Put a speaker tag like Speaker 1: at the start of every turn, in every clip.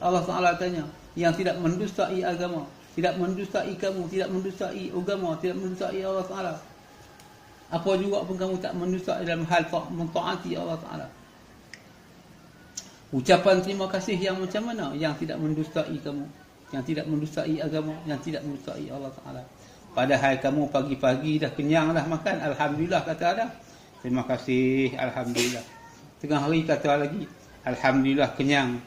Speaker 1: Allah Ta'ala tanya, yang tidak mendustai agama, tidak mendustai kamu, tidak mendustai agama, tidak mendustai Allah Ta'ala, apa juga pun kamu tak mendustai dalam hal mentaati Allah Ta'ala. Ucapan terima kasih yang macam mana? Yang tidak mendustai kamu, yang tidak mendustai agama, yang tidak mendustai Allah Ta'ala. Padahal kamu pagi-pagi dah kenyang dah makan, alhamdulillah kata ada, terima kasih, alhamdulillah. Tengah hari kata lagi, alhamdulillah kenyang.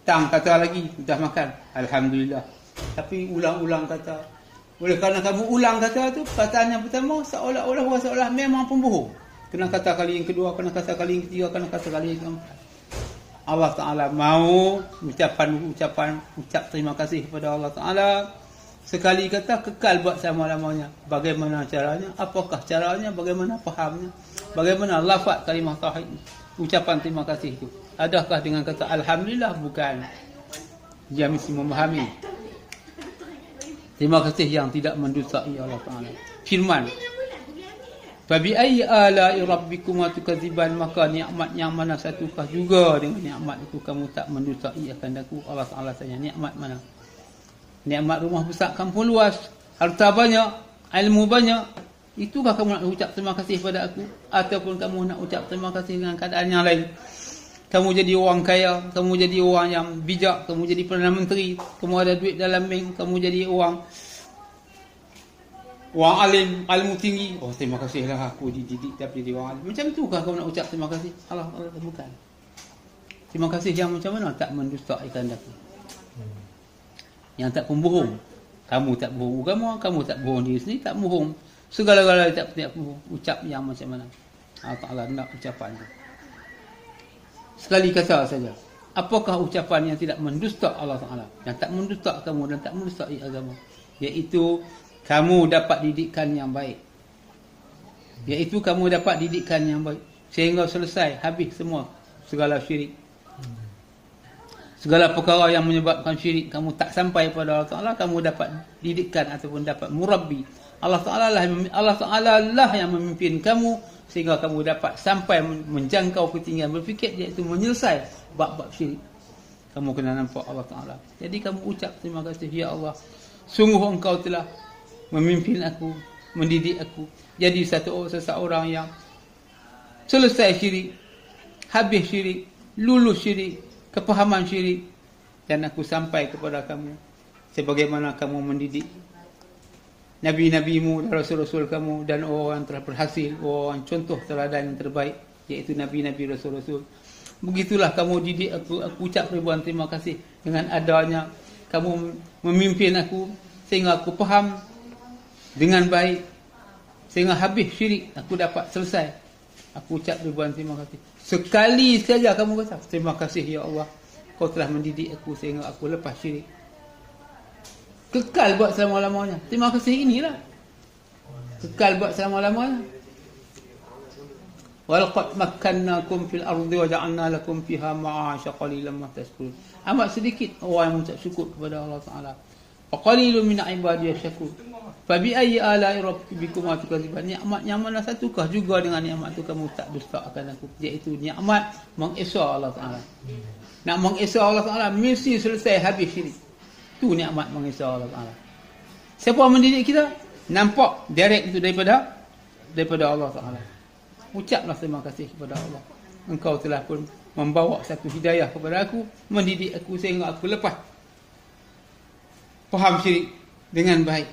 Speaker 1: Petang kata lagi, dah makan, alhamdulillah. Tapi ulang-ulang kata. Oleh kerana kamu ulang kata tu, perkataan yang pertama seolah-olah memang pembohong. Kena kata kali yang kedua, kena kata kali yang ketiga, kena kata kali yang keempat. Allah Ta'ala mau ucap terima kasih kepada Allah Ta'ala. Sekali kata kekal buat selama-lamanya. Bagaimana caranya? Apakah caranya? Bagaimana fahamnya? Bagaimana lafaz kalimah tauhid? Ucapan terima kasih itu. Adakah dengan kata alhamdulillah? Bukan. Dia mesti memahami. Terima kasih yang tidak mendustai Allah Ta'ala. Firman, Fabi ayyi ala'i rabbikuma tukadziban, maka nikmat yang mana satukah juga dengan nikmat itu kamu tak mendustai akan aku. Allah Ta'ala tanya, nikmat mana? Nikmat rumah besar, kampung luas, harta banyak, ilmu banyak, itukah kamu nak ucap terima kasih pada aku? Ataupun kamu nak ucap terima kasih dengan keadaan yang lain? Kamu jadi orang kaya, kamu jadi orang yang bijak, kamu jadi Perdana Menteri, kamu ada duit dalam bank, kamu jadi orang alim, ilmu tinggi. Oh, terima kasihlah aku dididik tapi jadi orang alim. Macam tu kah kau nak ucap terima kasih? Allah bukan. Terima kasih yang macam mana? Tak mendustaikan aku. Yang tak pembohong. Kamu tak bohong agama, kamu tak bohong diri sendiri, tak bohong segala-galanya, tak bohong. Ucap yang macam mana? Allah Ta'ala nak ucapan tu. Sekali kata saja. Apakah ucapan yang tidak mendusta Allah Ta'ala? Yang tak mendusta kamu dan tak mendustai agama? Iaitu kamu dapat didikan yang baik. Iaitu kamu dapat didikan yang baik. Sehingga selesai, habis semua segala syirik. Segala perkara yang menyebabkan syirik, kamu tak sampai pada Allah Ta'ala, kamu dapat didikan ataupun dapat murabbi. Allah Ta'ala lah yang memimpin kamu, sehingga kamu dapat sampai menjangkau ketinggian berfikir, iaitu menyelesai bab-bab syirik. Kamu kena nampak Allah Ta'ala. Jadi kamu ucap terima kasih, ya Allah, sungguh engkau telah memimpin aku, mendidik aku jadi seseorang yang selesai syirik, habis syirik, lulus syirik, kepahaman syirik, dan aku sampai kepada kamu sebagaimana kamu mendidik Nabi-Nabimu dan Rasul-Rasul kamu dan orang yang telah berhasil, orang contoh teladan yang terbaik, iaitu Nabi-Nabi Rasul-Rasul. Begitulah kamu didik aku ucap ribuan terima kasih dengan adanya kamu memimpin aku sehingga aku faham dengan baik, sehingga habis syirik aku dapat selesai. Aku ucap ribuan terima kasih. Sekali saja kamu kata terima kasih ya Allah, kau telah mendidik aku sehingga aku lepas syirik. Kekal buat selama-lamanya. Terima kasih inilah kekal buat selama-lamanya. Walaqad makkannakum fil ardi wa ja'alna lakum fiha ma'asha qalilan ma tashkurun. Amat sedikit orang yang mengucap syukur kepada Allah Ta'ala. Wa qalilun min ibadiyas syakur. Fa bi ayyi ala'i rabbikuma tukadziban. Nikmat yang mana satukah juga dengan nikmat tu kamu tak dustakan aku, iaitu nikmat mengesah Allah Ta'ala. Nak mengesah Allah Ta'ala mesti selesai habis syirik. Tu nikmat mengesah Allah Ta'ala. Siapa mendidik kita? Nampak direct itu daripada Allah Ta'ala. Ucaplah terima kasih kepada Allah. Engkau telah pun membawa satu hidayah kepada aku, mendidik aku sehingga aku lepas faham syirik dengan baik.